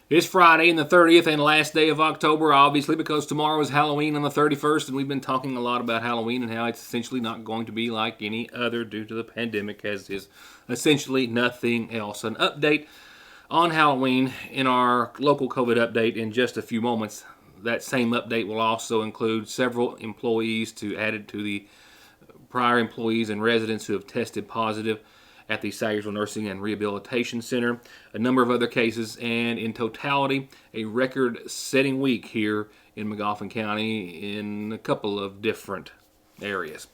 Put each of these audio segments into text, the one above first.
It's Friday and the 30th and last day of October, obviously, because tomorrow is Halloween on the 31st, and we've been talking a lot about Halloween and how it's essentially not going to be like any other due to the pandemic, as is essentially nothing else. An update on Halloween in our local COVID update in just a few moments. That same update will also include several employees added to the prior employees and residents who have tested positive at the Sayersville Nursing and Rehabilitation Center, a number of other cases, and in totality, a record-setting week here in Magoffin County in a couple of different areas.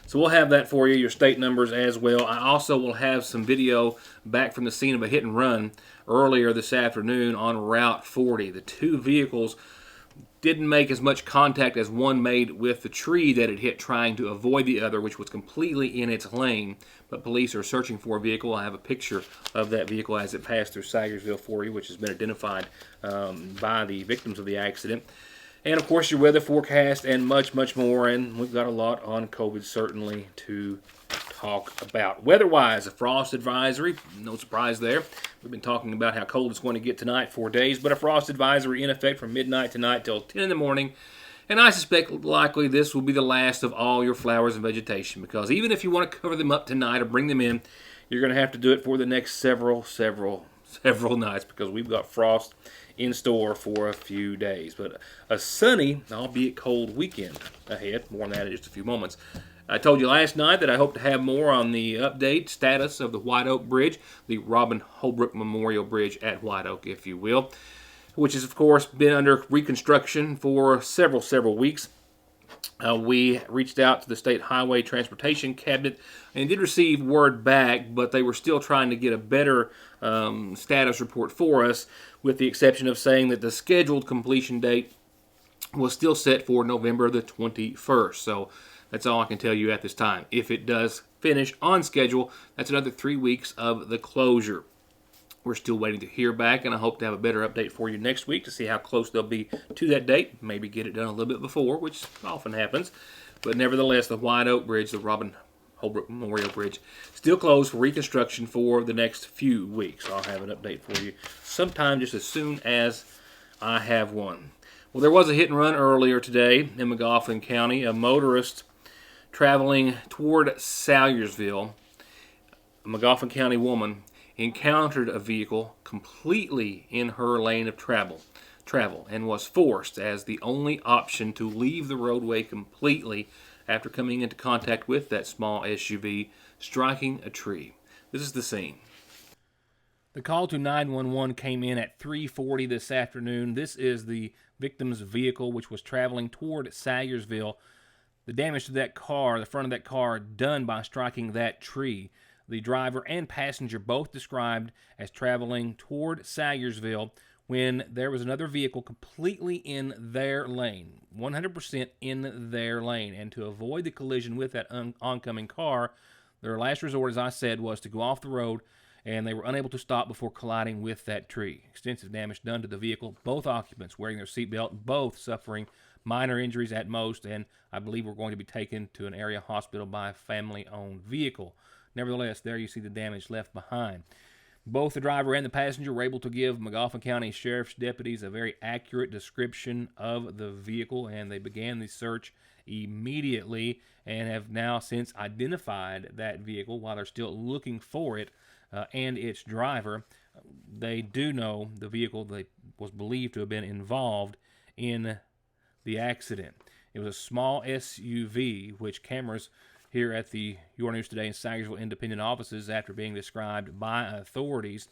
So we'll have that for you, your state numbers as well. I also will have some video back from the scene of a hit and run earlier this afternoon on Route 40. The two vehicles didn't make as much contact as one made with the tree that it hit trying to avoid the other, which was completely in its lane. But police are searching for a vehicle. I have a picture of that vehicle as it passed through Sayersville for you, which has been identified by the victims of the accident. And, of course, your weather forecast and much, much more. And we've got a lot on COVID, certainly, to talk about. Weather-wise, a frost advisory. No surprise there. We've been talking about how cold it's going to get tonight, 4 days. But a frost advisory in effect from midnight tonight till 10 in the morning. And I suspect likely this will be the last of all your flowers and vegetation. Because even if you want to cover them up tonight or bring them in, you're going to have to do it for the next several nights, because we've got frost in store for a few days. But a sunny, albeit cold weekend ahead. More on that in just a few moments. I told you last night that I hope to have more on the update status of the White Oak Bridge, the Robin Holbrook Memorial Bridge at White Oak, if you will, which has, of course, been under reconstruction for several weeks. We reached out to the State Highway Transportation Cabinet and did receive word back, but they were still trying to get a better status report for us, with the exception of saying that the scheduled completion date was still set for November the 21st. So that's all I can tell you at this time. If it does finish on schedule, that's another 3 weeks of the closure. We're still waiting to hear back, and I hope to have a better update for you next week to see how close they'll be to that date. Maybe get it done a little bit before, which often happens. But nevertheless, the White Oak Bridge, the Robin Holbrook Memorial Bridge, still closed for reconstruction for the next few weeks. I'll have an update for you sometime just as soon as I have one. Well, there was a hit and run earlier today in Magoffin County. A motorist traveling toward Salyersville, a Magoffin County woman, encountered a vehicle completely in her lane of travel and was forced as the only option to leave the roadway completely after coming into contact with that small SUV, striking a tree. This is the scene. The call to 911 came in at 3:40 this afternoon. This is the victim's vehicle, which was traveling toward Salyersville. The damage to that car, the front of that car, done by striking that tree. The driver and passenger both described as traveling toward Salyersville when there was another vehicle completely in their lane, 100% in their lane. And to avoid the collision with that oncoming car, their last resort, as I said, was to go off the road, and they were unable to stop before colliding with that tree. Extensive damage done to the vehicle, both occupants wearing their seatbelt, both suffering minor injuries at most, and I believe we're going to be taken to an area hospital by a family-owned vehicle. Nevertheless, there you see the damage left behind. Both the driver and the passenger were able to give Magoffin County Sheriff's deputies a very accurate description of the vehicle, and they began the search immediately and have now since identified that vehicle. While they're still looking for it and its driver, they do know the vehicle that was believed to have been involved in the accident. It was a small SUV, which cameras here at the Your News Today and Sayersville Independent offices, after being described by authorities,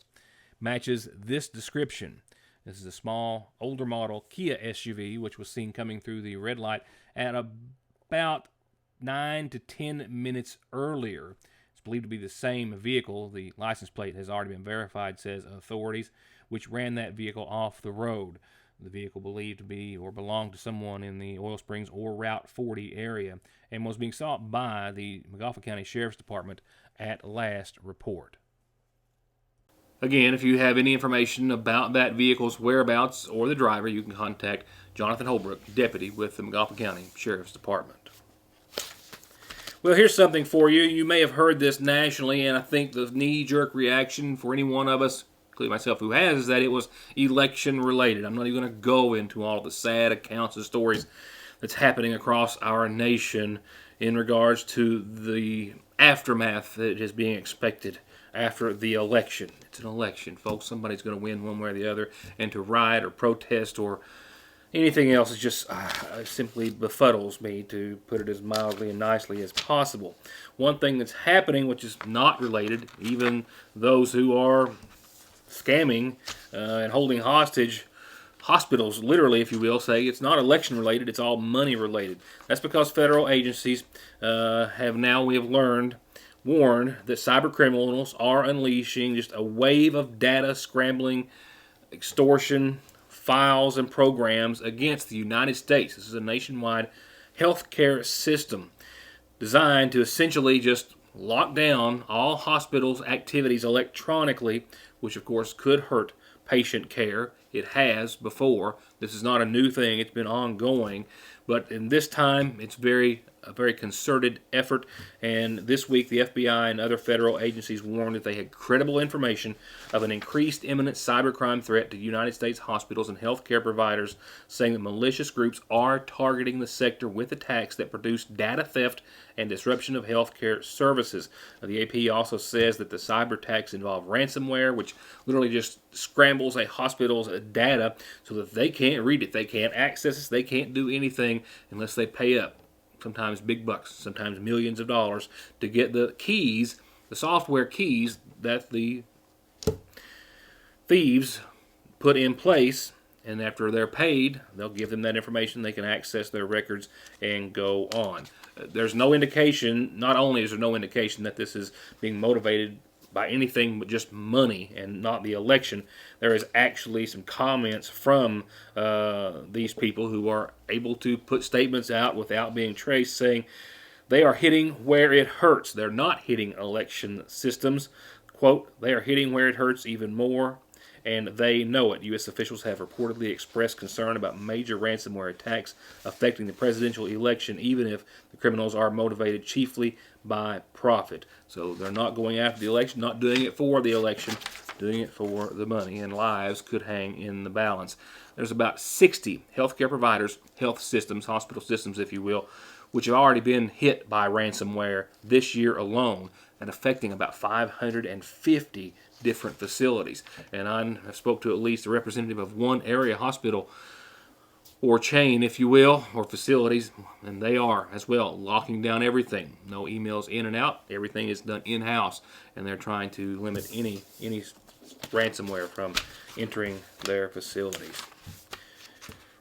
matches this description. This is a small, older model Kia SUV, which was seen coming through the red light at about 9 to 10 minutes earlier. It's believed to be the same vehicle. The license plate has already been verified, says authorities, which ran that vehicle off the road. The vehicle believed to be or belonged to someone in the Oil Springs or Route 40 area and was being sought by the Magoffin County Sheriff's Department at last report. Again, if you have any information about that vehicle's whereabouts or the driver, you can contact Jonathan Holbrook, deputy with the Magoffin County Sheriff's Department. Well, here's something for you. You may have heard this nationally, and I think the knee-jerk reaction for any one of us including myself, who has, is that it was election related. I'm not even going to go into all the sad accounts and stories that's happening across our nation in regards to the aftermath that is being expected after the election. It's an election, folks. Somebody's going to win one way or the other, and to riot or protest or anything else is just simply befuddles me, to put it as mildly and nicely as possible. One thing that's happening, which is not related, even those who are scamming and holding hostage hospitals, literally, if you will, say it's not election related, it's all money related. That's because federal agencies have now, we have learned, warned that cyber criminals are unleashing just a wave of data scrambling, extortion, files, and programs against the United States. This is a nationwide healthcare system designed to essentially just lock down all hospitals' activities electronically, which of course could hurt patient care. It has before. This is not a new thing. It's been ongoing. But in this time, it's a very concerted effort. And this week, the FBI and other federal agencies warned that they had credible information of an increased imminent cybercrime threat to United States hospitals and healthcare providers, saying that malicious groups are targeting the sector with attacks that produce data theft and disruption of healthcare services. The AP also says that the cyber attacks involve ransomware, which literally just scrambles a hospital's data so that they can't read it, they can't access it, they can't do anything unless they pay up. Sometimes big bucks, sometimes millions of dollars, to get the keys, the software keys that the thieves put in place. And after they're paid, they'll give them that information. They can access their records and go on. There's no indication, not only is there no indication that this is being motivated by anything but just money and not the election, there is actually some comments from these people who are able to put statements out without being traced, saying they are hitting where it hurts. They're not hitting election systems. Quote, they are hitting where it hurts even more, and they know it. U.S. officials have reportedly expressed concern about major ransomware attacks affecting the presidential election, even if the criminals are motivated chiefly by profit. So they're not going after the election, not doing it for the election, doing it for the money, and lives could hang in the balance. There's about 60 healthcare providers, health systems, hospital systems, if you will, which have already been hit by ransomware this year alone, and affecting about 550 different facilities. And I spoke to at least a representative of one area hospital or chain, if you will, or facilities, and they are as well locking down everything. No emails in and out. Everything is done in-house, and they're trying to limit any ransomware from entering their facilities.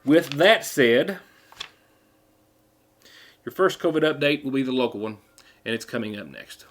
With that said, your first COVID update will be the local one, and it's coming up next.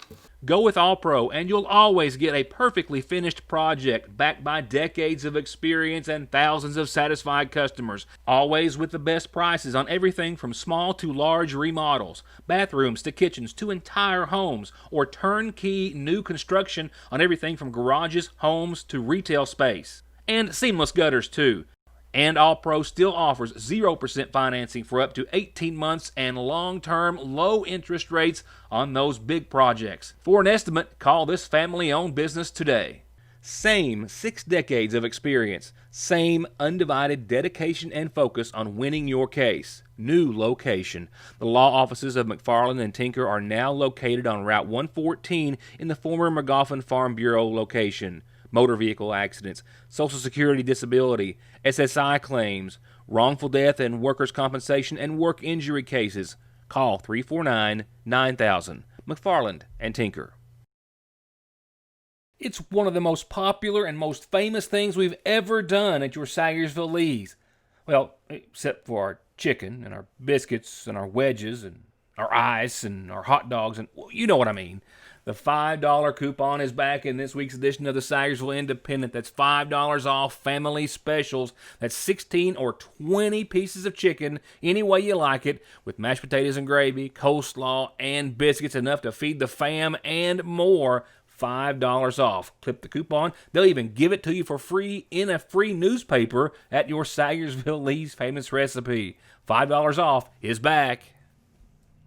Go with All Pro, and you'll always get a perfectly finished project backed by decades of experience and thousands of satisfied customers. Always with the best prices on everything from small to large remodels, bathrooms to kitchens to entire homes, or turnkey new construction on everything from garages, homes to retail space. And seamless gutters too. And All Pro still offers 0% financing for up to 18 months and long-term low interest rates on those big projects. For an estimate, call this family-owned business today. Same 6 decades of experience. Same undivided dedication and focus on winning your case. New location. The law offices of McFarland and Tinker are now located on Route 114 in the former McGoffin Farm Bureau location. Motor vehicle accidents, Social Security disability, SSI claims, wrongful death and workers' compensation and work injury cases. Call 349-9000. McFarland and Tinker. It's one of the most popular and most famous things we've ever done at your Sayersville Lee's. Well, except for our chicken and our biscuits and our wedges and our ice and our hot dogs and you know what I mean. The $5 coupon is back in this week's edition of the Sayersville Independent. That's $5 off family specials. That's 16 or 20 pieces of chicken, any way you like it, with mashed potatoes and gravy, coleslaw, and biscuits, enough to feed the fam and more. $5 off. Clip the coupon. They'll even give it to you for free in a free newspaper at your Sayersville Lee's famous recipe. $5 off is back.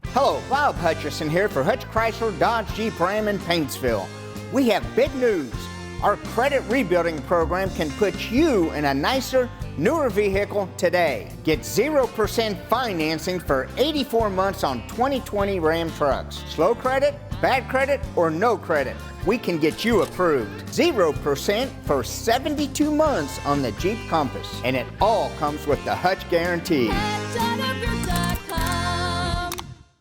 Hello, Bob Hutcherson here for Hutch Chrysler Dodge Jeep Ram in Paintsville. We have big news. Our credit rebuilding program can put you in a nicer, newer vehicle today. Get 0% financing for 84 months on 2020 Ram trucks. Slow credit, bad credit, or no credit, we can get you approved. 0% for 72 months on the Jeep Compass. And it all comes with the Hutch Guarantee.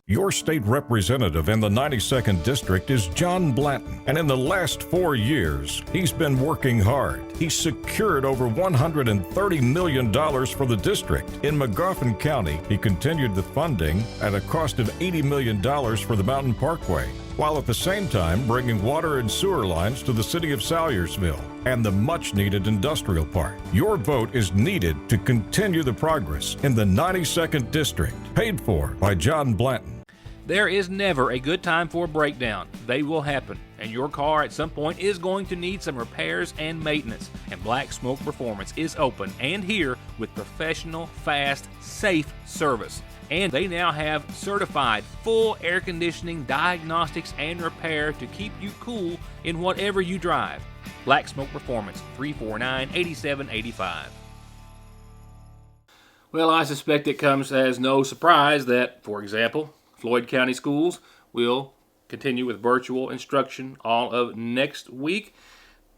Your state representative in the 92nd District is John Blanton, and in the last 4 years, he's been working hard. He's secured over $130 million for the district. In McGoffin County, he continued the funding at a cost of $80 million for the Mountain Parkway, while at the same time bringing water and sewer lines to the city of Salyersville and the much-needed industrial park. Your vote is needed to continue the progress in the 92nd District, paid for by John Blanton. There is never a good time for a breakdown. They will happen, and your car at some point is going to need some repairs and maintenance. And Black Smoke Performance is open and here with professional, fast, safe service. And they now have certified full air conditioning, diagnostics, and repair to keep you cool in whatever you drive. Black Smoke Performance, 349-8785. Well, I suspect it comes as no surprise that, for example, Floyd County Schools will continue with virtual instruction all of next week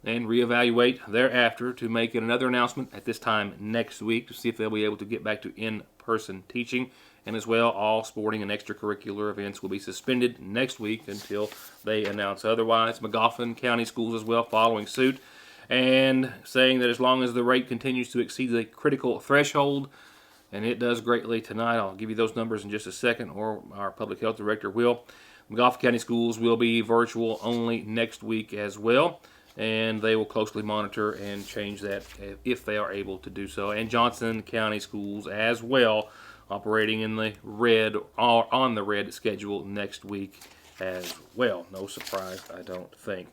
and reevaluate thereafter to make another announcement at this time next week to see if they'll be able to get back to in-person teaching. And as well, all sporting and extracurricular events will be suspended next week until they announce otherwise. McGoffin County Schools as well following suit and saying that as long as the rate continues to exceed the critical threshold, and it does greatly tonight. I'll give you those numbers in just a second, or our public health director will. McGoffin County Schools will be virtual only next week as well, and they will closely monitor and change that if they are able to do so. And Johnson County Schools as well, operating in the red, or on the red schedule next week as well. No surprise, I don't think.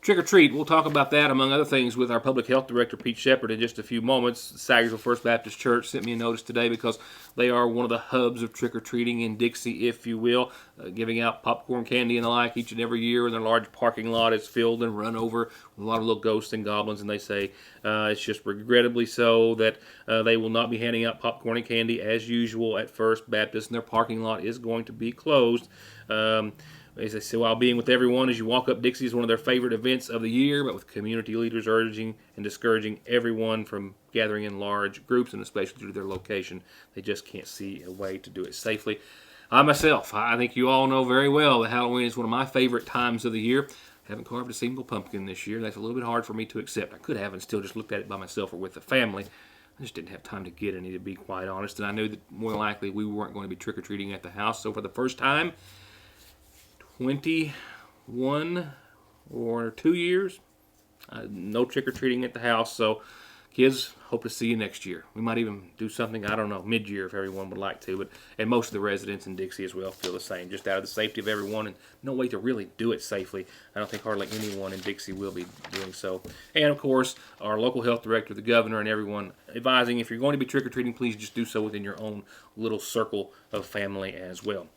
Trick or treat, we'll talk about that among other things with our public health director, Pete Shepard, in just a few moments. Sagersville First Baptist Church sent me a notice today because they are one of the hubs of trick or treating in Dixie, if you will, giving out popcorn candy and the like each and every year, and their large parking lot is filled and run over with a lot of little ghosts and goblins, and they say it's just regrettably so that they will not be handing out popcorn and candy as usual at First Baptist, and their parking lot is going to be closed. As they say, while being with everyone as you walk up Dixie is one of their favorite events of the year, but with community leaders urging and discouraging everyone from gathering in large groups, and especially due to their location, they just can't see a way to do it safely. I think you all know very well that Halloween is one of my favorite times of the year. I haven't carved a single pumpkin this year. That's a little bit hard for me to accept. I could have and still just looked at it by myself or with the family. I just didn't have time to get any, to be quite honest, and I knew that more than likely we weren't going to be trick-or-treating at the house. So for the first time, 21 or 2 years, no trick-or-treating at the house. So kids, hope to see you next year. We might even do something, I don't know, mid-year if everyone would like to. And most of the residents in Dixie as well feel the same, just out of the safety of everyone and no way to really do it safely. I don't think hardly anyone in Dixie will be doing so. And of course, our local health director, the governor, and everyone advising if you're going to be trick-or-treating, please just do so within your own little circle of family as well.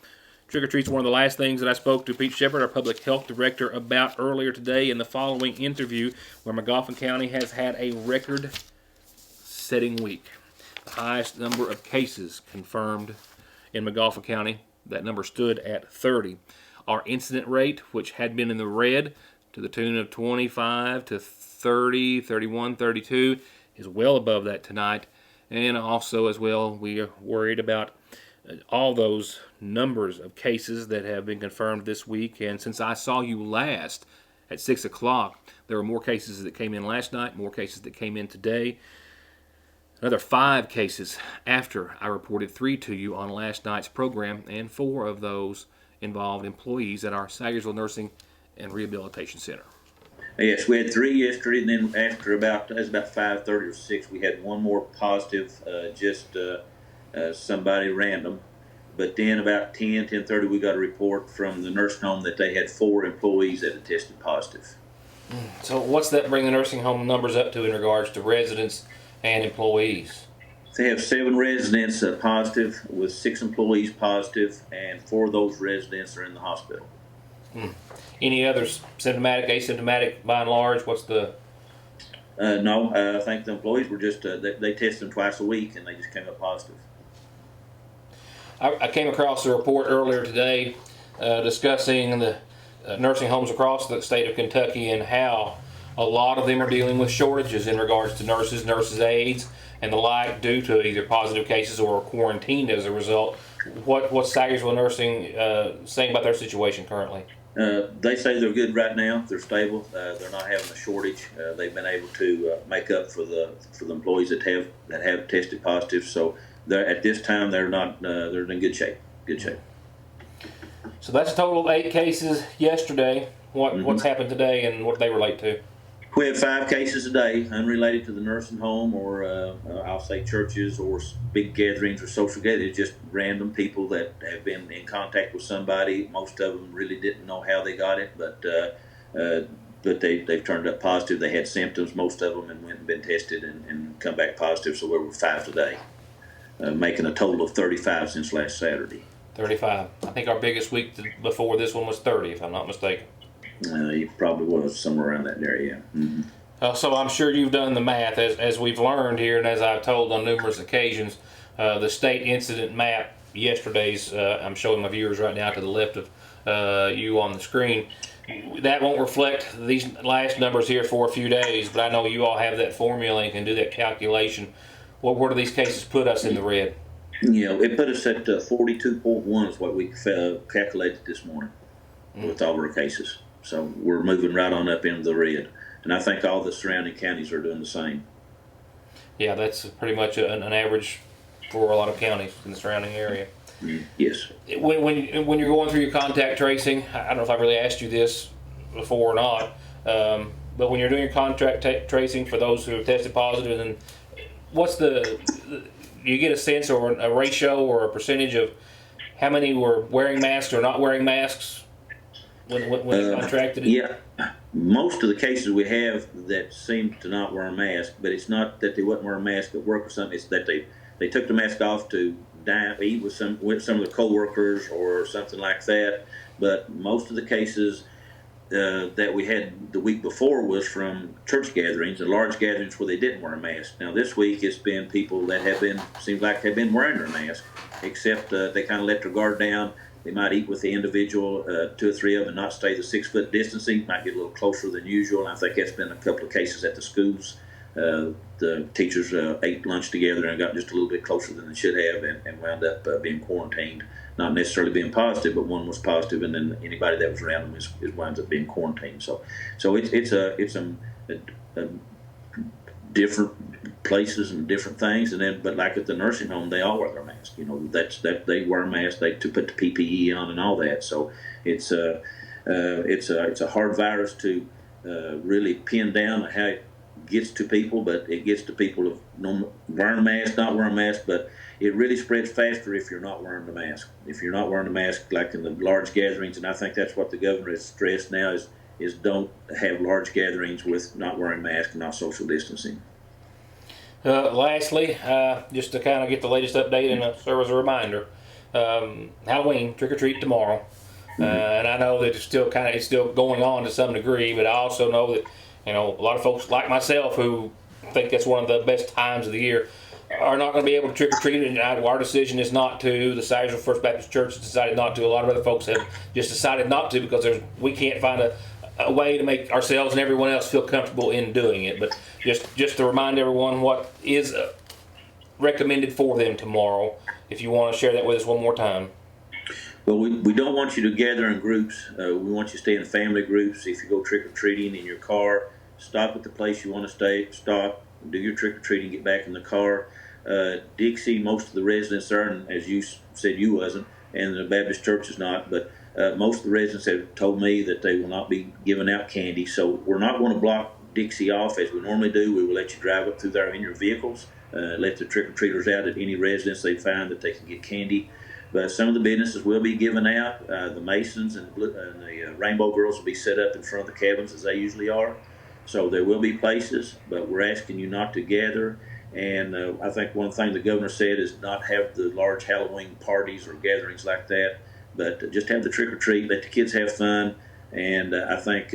Trick-or-treat's one of the last things that I spoke to Pete Shepard, our public health director, about earlier today in the following interview, where McGoffin County has had a record-setting week. The highest number of cases confirmed in McGoffin County. That number stood at 30. Our incident rate, which had been in the red to the tune of 25 to 30, 31, 32, is well above that tonight. And also, as well, we are worried about all those numbers of cases that have been confirmed this week. And since I saw you last at 6 o'clock, there were more cases that came in last night, more cases that came in today. Another 5 cases after I reported 3 to you on last night's program, and 4 of those involved employees at our Sagersville Nursing and Rehabilitation Center. Yes, we had 3 yesterday, and then after about 5:30 or 6, we had 1 more positive, somebody random. But then about 10:30, we got a report from the nursing home that they had 4 employees that had tested positive. So what's that bring the nursing home numbers up to in regards to residents and employees? They have 7 residents positive with 6 employees positive, and 4 of those residents are in the hospital. Any others symptomatic, asymptomatic, by and large? What's the... No, I think the employees were just, they test them twice a week and they just came up positive. I came across a report earlier today discussing the nursing homes across the state of Kentucky and how a lot of them are dealing with shortages in regards to nurses' aides, and the like, due to either positive cases or quarantined as a result. What's Sagersville Nursing saying about their situation currently? They say they're good right now. They're stable. They're not having a shortage. They've been able to make up for the employees that have tested positive. So they're, at this time, they're in good shape. Good shape. So that's a total of 8 cases yesterday. What's happened today, and what do they relate to? We have 5 cases a day, unrelated to the nursing home or I'll say churches or big gatherings or social gatherings. Just random people that have been in contact with somebody. Most of them really didn't know how they got it, but they've turned up positive. They had symptoms, most of them, and went and been tested and come back positive. So we're 5 today, making a total of 35 since last Saturday. 35. I think our biggest week before this one was 30, if I'm not mistaken. It probably was somewhere around that area. Mm-hmm. So I'm sure you've done the math, as we've learned here, and as I've told on numerous occasions. The state incident map yesterday's, I'm showing my viewers right now to the left of you on the screen. That won't reflect these last numbers here for a few days, but I know you all have that formula and can do that calculation. Where do these cases put us in the red? It put us at 42.1 is what we calculated this morning with all of our cases. So we're moving right on up into the red. And I think all the surrounding counties are doing the same. Yeah, that's pretty much an average for a lot of counties in the surrounding area. Yes. When you're going through your contact tracing, I don't know if I really asked you this before or not, but when you're doing your contact tracing for those who have tested positive, and what's do you get a sense or a ratio or a percentage of how many were wearing masks or not wearing masks when they contracted it? Yeah, most of the cases we have that seem to not wear a mask, but it's not that they wouldn't wear a mask at work or something. It's that they took the mask off to eat with some of their coworkers or something like that. But most of the cases that we had the week before was from church gatherings and large gatherings where they didn't wear a mask. Now this week it's been people that seems like they've been wearing their mask, except they kind of let their guard down. They might eat with the individual, 2 or 3 of them, and not stay the 6-foot distancing. Might get a little closer than usual. And I think that's been a couple of cases at the schools. The teachers ate lunch together and got just a little bit closer than they should have, and wound up being quarantined. Not necessarily being positive, but one was positive, and then anybody that was around them is winds up being quarantined. So it's a different places and different things, and then but like at the nursing home, they all wear their masks. That they wear a mask, they to put the PPE on and all that. So it's a hard virus to really pin down how it gets to people, but it gets to people of wearing a mask, not wearing a mask, but it really spreads faster if you're not wearing the mask. If you're not wearing the mask, like in the large gatherings, and I think that's what the governor has stressed now is don't have large gatherings with not wearing masks and not social distancing. Lastly, just to kind of get the latest update and serve as a reminder, Halloween, trick or treat tomorrow, and I know that it's still going on to some degree, but I also know that a lot of folks like myself who think that's one of the best times of the year are not going to be able to trick or treat, and our decision is not to. The Sagersville First Baptist Church has decided not to. A lot of other folks have just decided not to because we can't find a way to make ourselves and everyone else feel comfortable in doing it. But just to remind everyone what is recommended for them tomorrow, if you want to share that with us one more time. Well, we don't want you to gather in groups. We want you to stay in family groups. If you go trick-or-treating in your car, stop at the place you want to stay, stop, do your trick-or-treating, get back in the car. Dixie, most of the residents there, and as you said you wasn't, and the Baptist church is not, but most of the residents have told me that they will not be giving out candy. So we're not going to block Dixie off as we normally do. We will let you drive up through there in your vehicles, let the trick-or-treaters out at any residence they find that they can get candy. But some of the businesses will be giving out. The Masons and the Rainbow Girls will be set up in front of the cabins as they usually are. So there will be places, but we're asking you not to gather. And I think one thing the governor said is not have the large Halloween parties or gatherings like that. But just have the trick or treat, let the kids have fun, and I think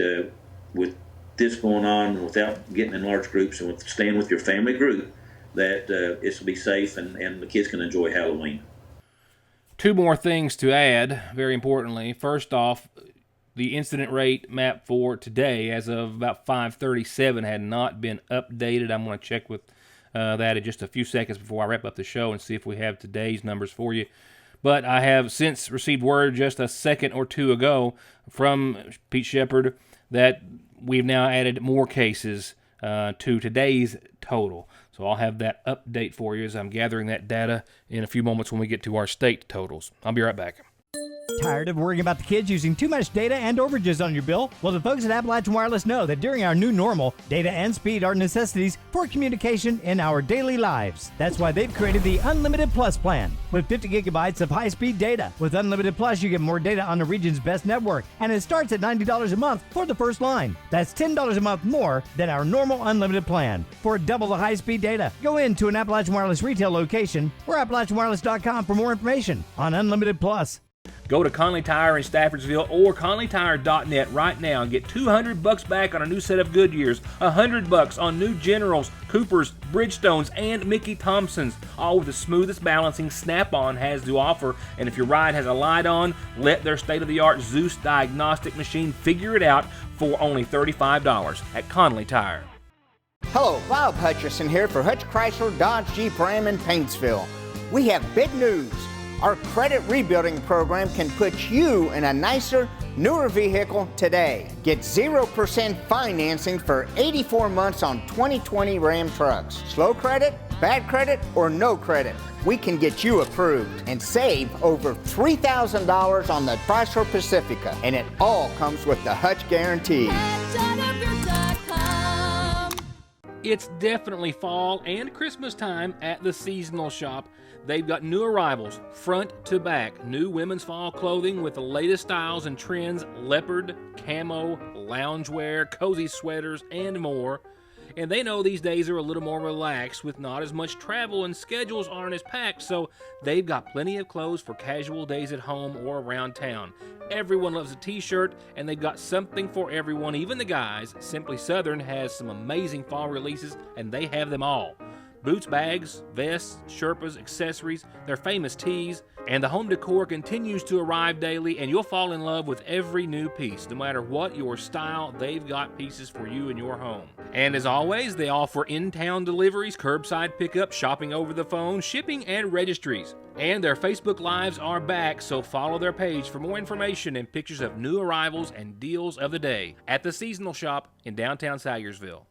with this going on, without getting in large groups and with staying with your family group, that it's will be safe and the kids can enjoy Halloween. Two more things to add, very importantly. First off, the incident rate map for today, as of about 5:37, had not been updated. I'm going to check with that in just a few seconds before I wrap up the show and see if we have today's numbers for you. But I have since received word just a second or two ago from Pete Shepard that we've now added more cases to today's total. So I'll have that update for you as I'm gathering that data in a few moments when we get to our state totals. I'll be right back. Tired of worrying about the kids using too much data and overages on your bill? Well, the folks at Appalachian Wireless know that during our new normal, data and speed are necessities for communication in our daily lives. That's why they've created the Unlimited Plus plan with 50 gigabytes of high-speed data. With Unlimited Plus, you get more data on the region's best network, and it starts at $90 a month for the first line. That's $10 a month more than our normal unlimited plan. For double the high-speed data, go into an Appalachian Wireless retail location or AppalachianWireless.com for more information on Unlimited Plus. Go to Conley Tire in Staffordsville or ConleyTire.net right now and get $200 back on a new set of Goodyears, $100 on new Generals, Coopers, Bridgestones, and Mickey Thompsons, all with the smoothest balancing Snap-on has to offer. And if your ride has a light on, let their state-of-the-art Zeus diagnostic machine figure it out for only $35 at Conley Tire. Hello, Bob Hutcherson here for Hutch Chrysler Dodge Jeep Ram in Paintsville. We have big news. Our credit rebuilding program can put you in a nicer, newer vehicle today. Get 0% financing for 84 months on 2020 Ram trucks. Slow credit, bad credit, or no credit. We can get you approved and save over $3,000 on the Chrysler Pacifica. And it all comes with the Hutch Guarantee. It's definitely fall and Christmas time at the seasonal shop. They've got new arrivals, front to back, new women's fall clothing with the latest styles and trends, leopard, camo, loungewear, cozy sweaters, and more. And they know these days are a little more relaxed with not as much travel and schedules aren't as packed, so they've got plenty of clothes for casual days at home or around town. Everyone loves a t-shirt, and they've got something for everyone, even the guys. Simply Southern has some amazing fall releases, and they have them all. Boots, bags, vests, Sherpas, accessories, their famous tees, and the home decor continues to arrive daily, and you'll fall in love with every new piece. No matter what your style, they've got pieces for you in your home. And as always, they offer in-town deliveries, curbside pickup, shopping over the phone, shipping, and registries. And their Facebook Lives are back, so follow their page for more information and pictures of new arrivals and deals of the day at the Seasonal Shop in downtown Salyersville.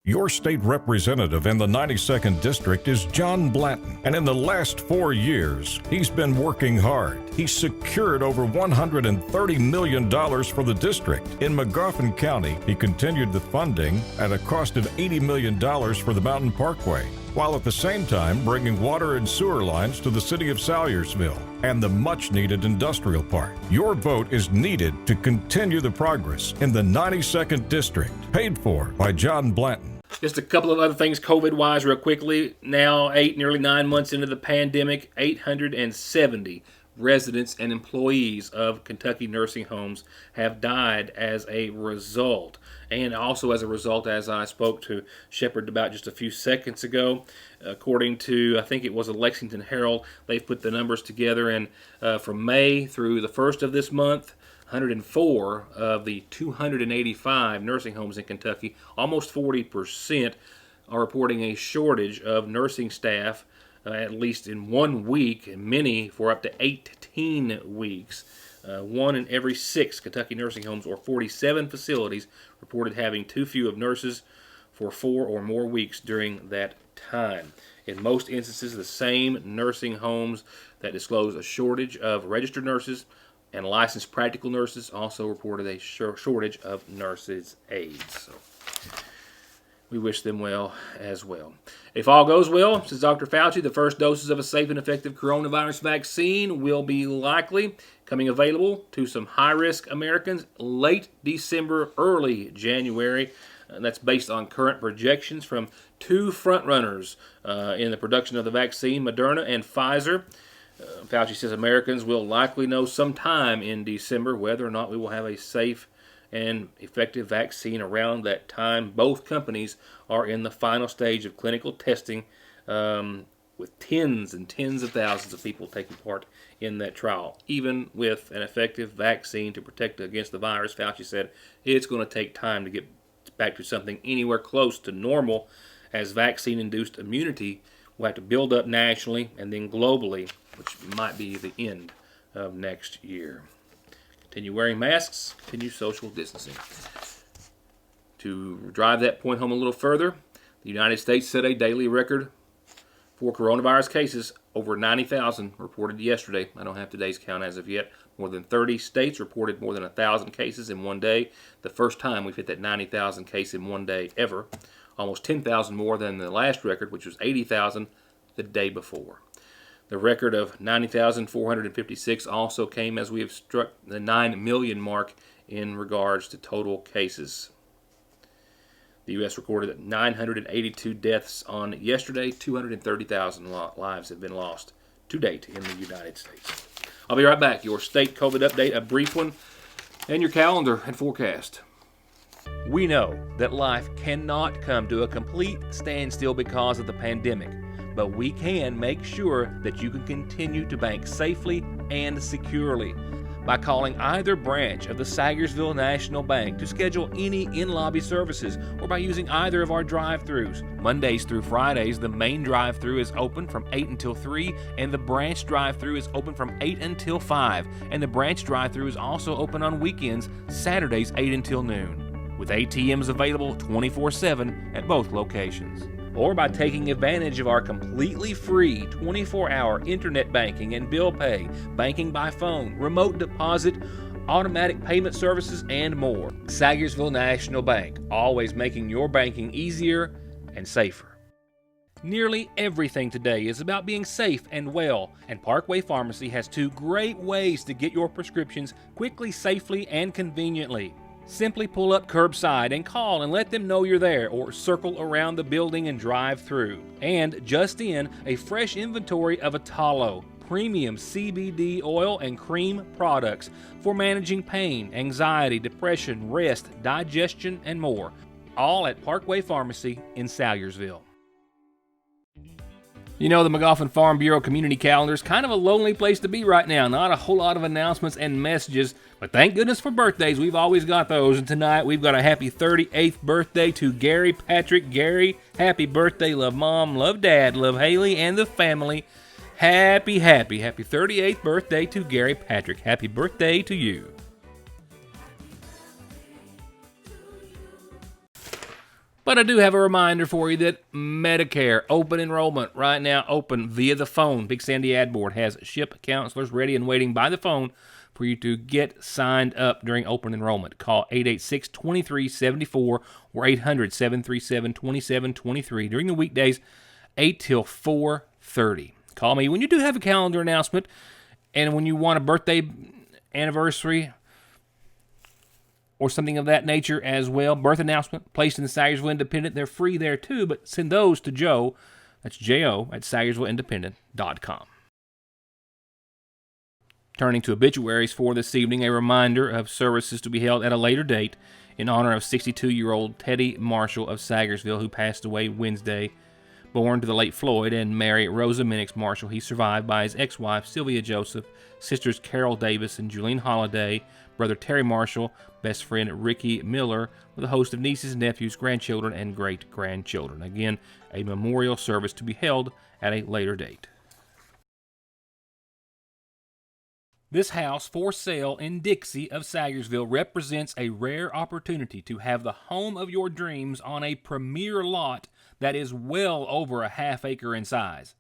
Your state representative in the 92nd District is John Blanton, and in the last 4 years, he's been working hard. He's secured over $130 million for the district. In McGoffin County, he continued the funding at a cost of $80 million for the Mountain Parkway, while at the same time bringing water and sewer lines to the city of Salyersville and the much-needed industrial park. Your vote is needed to continue the progress in the 92nd District, paid for by John Blanton. Just a couple of other things COVID-wise real quickly. Now, nearly 9 months into the pandemic, 870 residents and employees of Kentucky nursing homes have died as a result. And also as a result, as I spoke to Shepard about just a few seconds ago, according to, I think it was a Lexington Herald, they've put the numbers together, and from May through the 1st of this month, 104 of the 285 nursing homes in Kentucky, almost 40%, are reporting a shortage of nursing staff, at least in 1 week, and many for up to 18 weeks. 1 in every 6 Kentucky nursing homes, or 47 facilities, reported having too few of nurses for 4 or more weeks during that time. In most instances, the same nursing homes that disclose a shortage of registered nurses and licensed practical nurses also reported a shortage of nurses' aides. So we wish them well as well. If all goes well, says Dr. Fauci, the first doses of a safe and effective coronavirus vaccine will be likely coming available to some high-risk Americans late December, early January. And that's based on current projections from 2 frontrunners in the production of the vaccine, Moderna and Pfizer. Fauci says Americans will likely know sometime in December whether or not we will have a safe and effective vaccine around that time. Both companies are in the final stage of clinical testing, with tens and tens of thousands of people taking part in that trial. Even with an effective vaccine to protect against the virus, Fauci said it's going to take time to get back to something anywhere close to normal, as vaccine-induced immunity will have to build up nationally and then globally, which might be the end of next year. Continue wearing masks, continue social distancing. To drive that point home a little further, the United States set a daily record for coronavirus cases, over 90,000 reported yesterday. I don't have today's count as of yet. More than 30 states reported more than 1,000 cases in one day. The first time we've hit that 90,000 case in one day ever. Almost 10,000 more than the last record, which was 80,000 the day before. The record of 90,456 also came as we have struck the 9 million mark in regards to total cases. The U.S. recorded 982 deaths on yesterday. 230,000 lives have been lost to date in the United States. I'll be right back. Your state COVID update, a brief one, and your calendar and forecast. We know that life cannot come to a complete standstill because of the pandemic, but we can make sure that you can continue to bank safely and securely by calling either branch of the Sagersville National Bank to schedule any in-lobby services, or by using either of our drive-thrus. Mondays through Fridays, the main drive-thru is open from 8 until 3, and the branch drive-thru is open from 8 until 5, and the branch drive-thru is also open on weekends, Saturdays 8 until noon, with ATMs available 24/7 at both locations. Or by taking advantage of our completely free 24-hour internet banking and bill pay, banking by phone, remote deposit, automatic payment services, and more. Sagersville National Bank, always making your banking easier and safer. Nearly everything today is about being safe and well, and Parkway Pharmacy has 2 great ways to get your prescriptions quickly, safely, and conveniently. Simply pull up curbside and call and let them know you're there, or circle around the building and drive through. And just in, a fresh inventory of Atalo, premium CBD oil and cream products for managing pain, anxiety, depression, rest, digestion, and more. All at Parkway Pharmacy in Salyersville. You know, the McGoffin Farm Bureau community calendar is kind of a lonely place to be right now. Not a whole lot of announcements and messages, but thank goodness for birthdays. We've always got those. And tonight we've got a happy 38th birthday to Gary Patrick. Gary, happy birthday. Love Mom, love Dad, love Haley and the family. Happy 38th birthday to Gary Patrick. Happy birthday to you. But I do have a reminder for you that Medicare open enrollment right now open via the phone. Big Sandy Ad Board has SHIP counselors ready and waiting by the phone for you to get signed up during open enrollment. Call 886-2374 or 800-737-2723 during the weekdays 8 till 4:30. Call me when you do have a calendar announcement and when you want a birthday anniversary or something of that nature as well. Birth announcement placed in the Sagersville Independent. They're free there too, but send those to Joe. That's J-O at SagersvilleIndependent.com. Turning to obituaries for this evening, a reminder of services to be held at a later date in honor of 62-year-old Teddy Marshall of Sagersville, who passed away Wednesday. Born to the late Floyd and Mary Rosa Minix Marshall, he's survived by his ex-wife Sylvia Joseph, sisters Carol Davis and Julian Holliday, brother Terry Marshall, best friend Ricky Miller, with a host of nieces, nephews, grandchildren, and great-grandchildren. Again, a memorial service to be held at a later date. This house for sale in Dixie of Sagersville represents a rare opportunity to have the home of your dreams on a premier lot that is well over a half acre in size.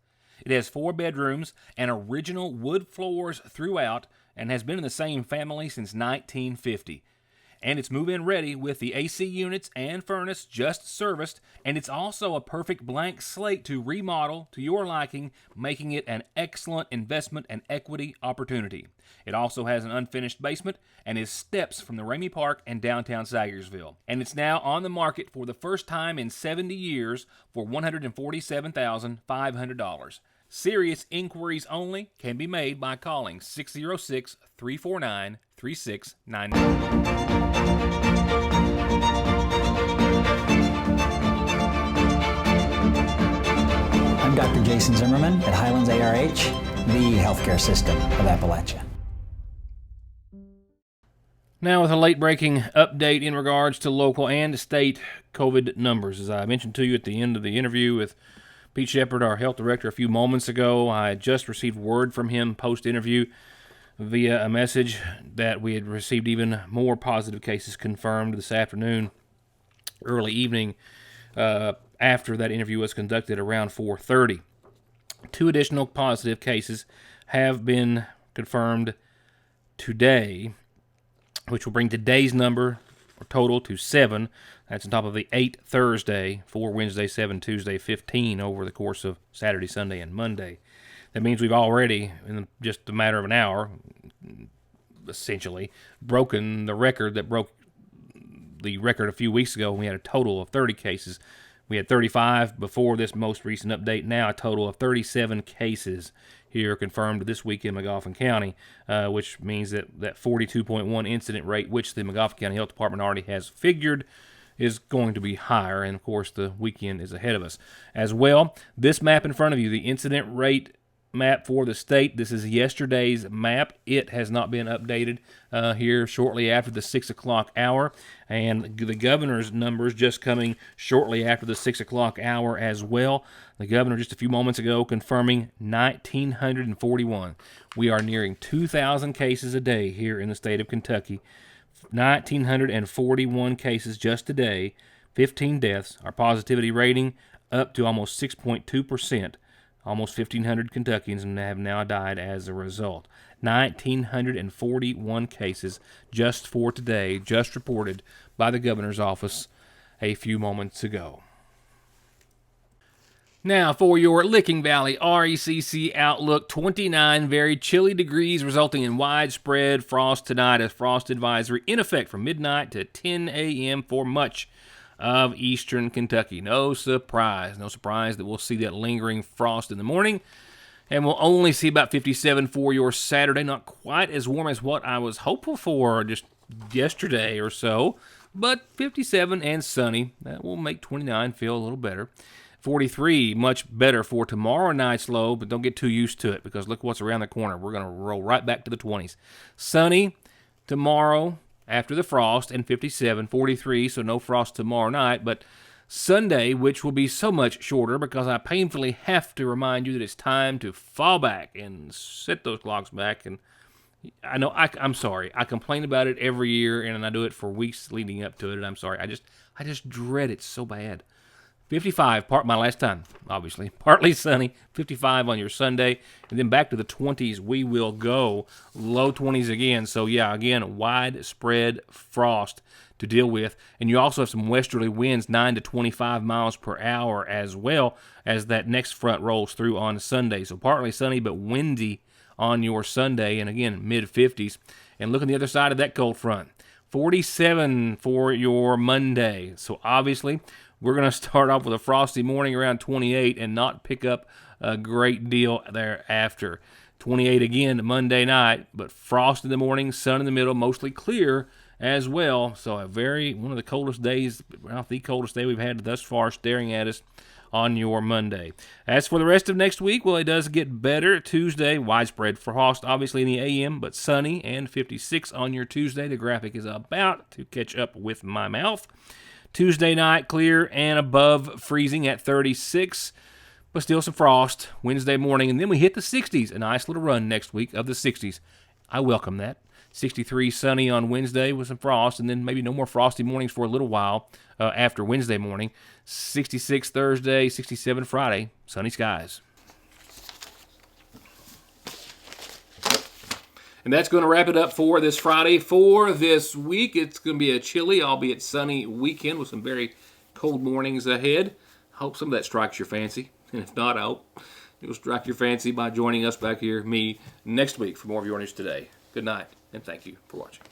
It has 4 bedrooms and original wood floors throughout and has been in the same family since 1950. And it's move-in ready with the AC units and furnace just serviced, and it's also a perfect blank slate to remodel to your liking, making it an excellent investment and equity opportunity. It also has an unfinished basement and is steps from the Ramey Park and downtown Sagersville. And it's now on the market for the first time in 70 years for $147,500. Serious inquiries only can be made by calling 606-349-3699. I'm Dr. Jason Zimmerman at Highlands ARH, the healthcare system of Appalachia. Now with a late-breaking update in regards to local and state COVID numbers. As I mentioned to you at the end of the interview with Pete Shepard, our health director, a few moments ago, I had just received word from him post-interview via a message that we had received even more positive cases confirmed this afternoon, early evening, after that interview was conducted around 4:30. 2 additional positive cases have been confirmed today, which will bring today's number or total to 7. That's on top of the 8 Thursday, 4 Wednesday, 7 Tuesday, 15 over the course of Saturday, Sunday, and Monday. That means we've already, in just a matter of an hour, essentially, broken the record that broke the record a few weeks ago when we had a total of 30 cases. We had 35 before this most recent update. Now a total of 37 cases here confirmed this week in McGoffin County, which means that 42.1 incident rate, which the McGoffin County Health Department already has figured, is going to be higher, and of course the weekend is ahead of us. As well, this map in front of you, the incident rate map for the state, this is yesterday's map. It has not been updated here shortly after the 6 o'clock hour, and the governor's numbers just coming shortly after the 6 o'clock hour as well. The governor just a few moments ago confirming 1,941. We are nearing 2,000 cases a day here in the state of Kentucky. 1,941 cases just today, 15 deaths. Our positivity rating up to almost 6.2%. Almost 1,500 Kentuckians have now died as a result. 1,941 cases just for today, just reported by the governor's office a few moments ago. Now for your Licking Valley RECC outlook, 29 very chilly degrees resulting in widespread frost tonight. A frost advisory in effect from midnight to 10 a.m. for much of eastern Kentucky. No surprise that we'll see that lingering frost in the morning, and we'll only see about 57 for your Saturday. Not quite as warm as what I was hopeful for just yesterday or so, but 57 and sunny. That will make 29 feel a little better. 43, much better for tomorrow night's low, but don't get too used to it because look what's around the corner. We're going to roll right back to the 20s. Sunny tomorrow after the frost, and 57, 43, so no frost tomorrow night, but Sunday, which will be so much shorter because I painfully have to remind you that it's time to fall back and set those clocks back. And I know I'm sorry. I complain about it every year, and I do it for weeks leading up to it, and I'm sorry. I just dread it so bad. 55, my last time, obviously. Partly sunny, 55 on your Sunday, and then back to the 20s we will go. Low 20s again. So, yeah, again, widespread frost to deal with. And you also have some westerly winds, 9 to 25 miles per hour as well as that next front rolls through on Sunday. So, partly sunny but windy on your Sunday, and again, mid-50s. And look on the other side of that cold front. 47 for your Monday. So, obviously, we're going to start off with a frosty morning around 28 and not pick up a great deal thereafter. 28 again Monday night, but frost in the morning, sun in the middle, mostly clear as well. So one of the coldest days, well, the coldest day we've had thus far staring at us on your Monday. As for the rest of next week, well, it does get better. Tuesday, widespread frost, obviously in the AM, but sunny and 56 on your Tuesday. The graphic is about to catch up with my mouth. Tuesday night, clear and above freezing at 36, but still some frost Wednesday morning. And then we hit the 60s, a nice little run next week of the 60s. I welcome that. 63 sunny on Wednesday with some frost, and then maybe no more frosty mornings for a little while after Wednesday morning. 66 Thursday, 67 Friday, sunny skies. And that's going to wrap it up for this Friday. For this week, it's going to be a chilly, albeit sunny weekend with some very cold mornings ahead. I hope some of that strikes your fancy. And if not, I hope you'll strike your fancy by joining us back here, me, next week for more of Your News Today. Good night, and thank you for watching.